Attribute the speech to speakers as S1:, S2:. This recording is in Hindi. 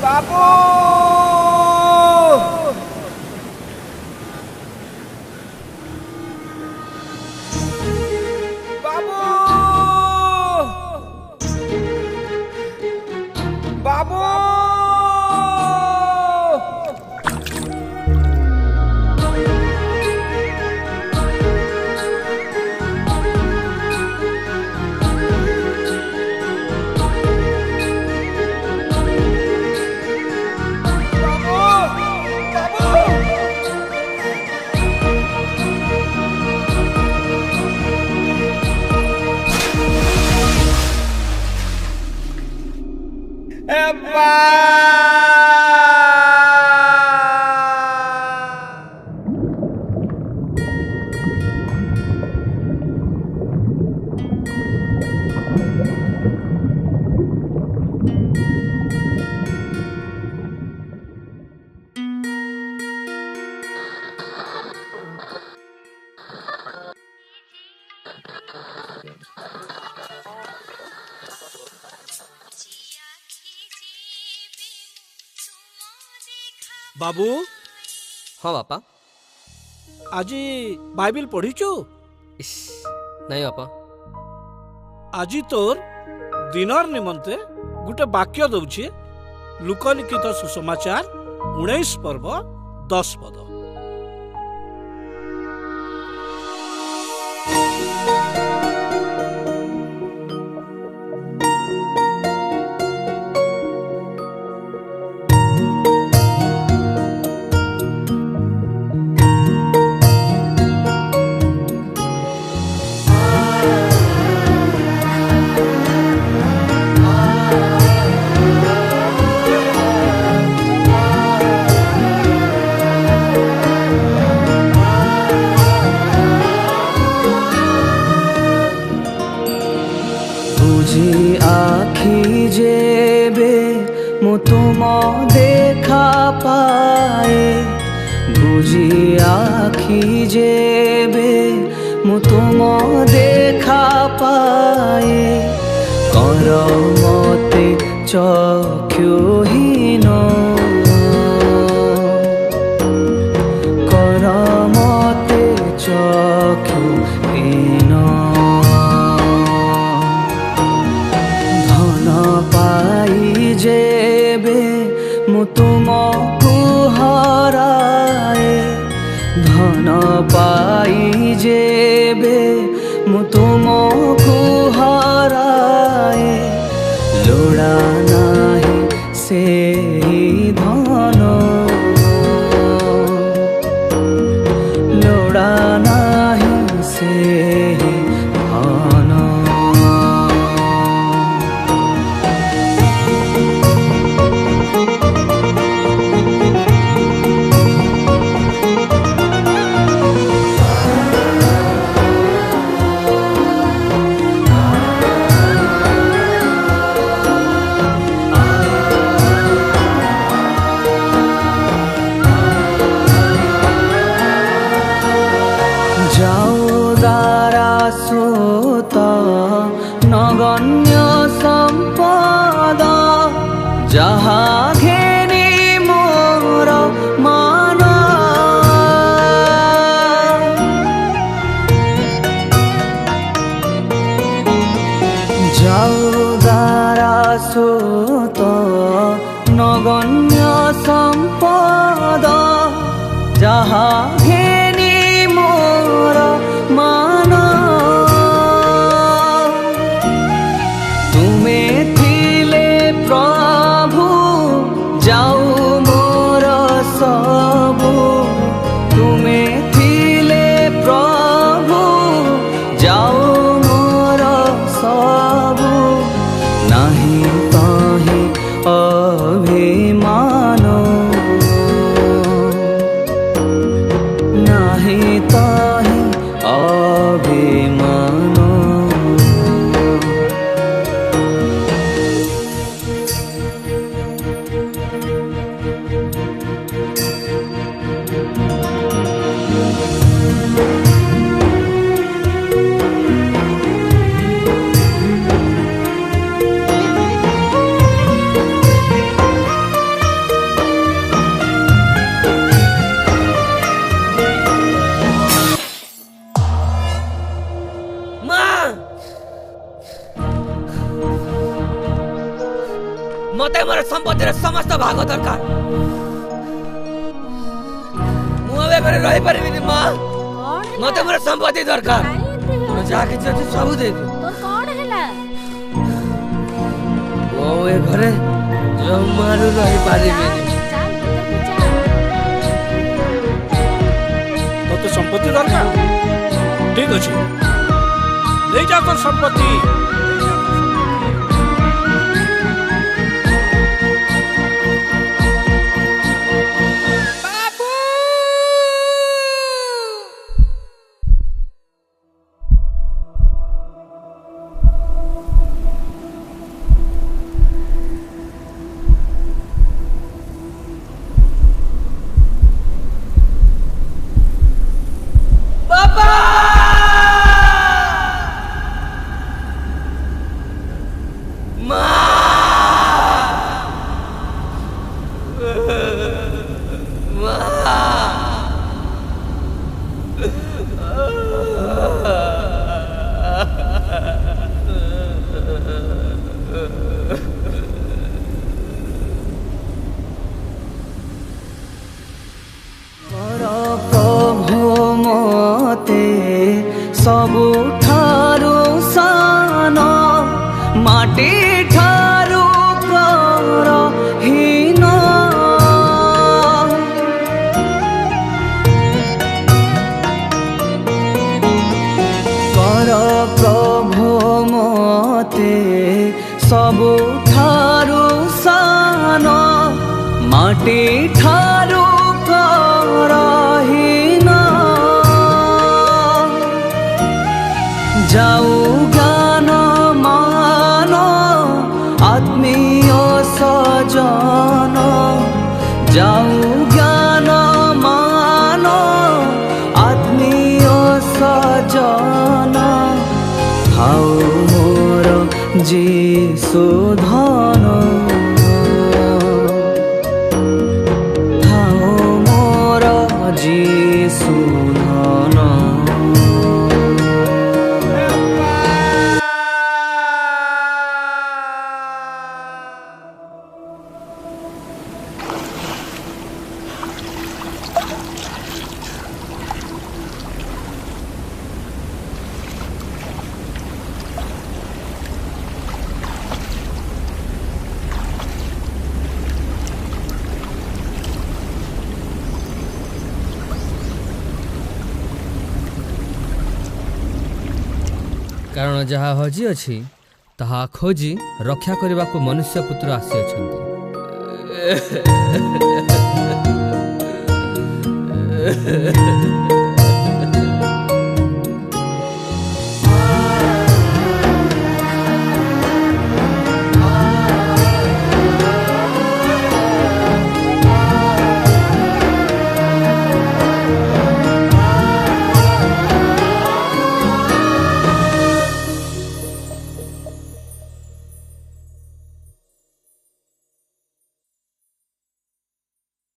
S1: বাবু বাবু বাবু বাবু
S2: हाँ बापा।
S1: আজি বাইবেল পঢ়িଛୁ?
S2: इस नहीं बापा।
S1: আজি তোর দিনর নিমন্তে গোটে বাক্য দଉଛି লোকলিখিত সুসমাচার 19 পর্ব 10 পদ।
S3: आखी जेबे मु तुम देखा पाए, बुझी आखी जेबे मु तुम देखा पाए, कर मते चक्षुहीन, कर मते चक्षुहीन। जेबे मु तुमको हराए, धन पाई जेबे मु तुमको हराए, लोड़ा नाही से धन, लोड़ा नाही से धन। नगण्य संपद जहा घेनी मोर मन, जाऊ द्वारा सुत नगण्य संपद जहा घेनी मोर मन। प्रभु जाऊ मोर सबु, तुमे थिले प्रभु जाऊ मोर सबु, नहीं तो
S2: मते मोर संपत्तिर समस्त भाग दरकार मु अबे घरे रहि परिबिनी मां मते मोर संपत्ति दरकार मोर जा किछ अछि सब दे दे
S4: तोर कोन हैला
S2: ओ ए घरे जमारू रहि परिबिनी
S1: तो संपत्ति दरकार ठीक अच्छे ले जा तो संपत्ति
S3: सबुठारु सान माटी ठारु प्रहीन कर प्रभु मते सबुठारु सान माटी ठारु प्रहीन जाऊ ज्ञान मान आत्मीय सजन जाऊ ज्ञान मान आत्मीय सजन हाउ मोर जीशु धन हाउ मोर जीशु धन
S2: कारण जहाँ हजी अच्छी ताहा खोजी रक्षा करने को मनुष्य पुत्र आसी अच्छा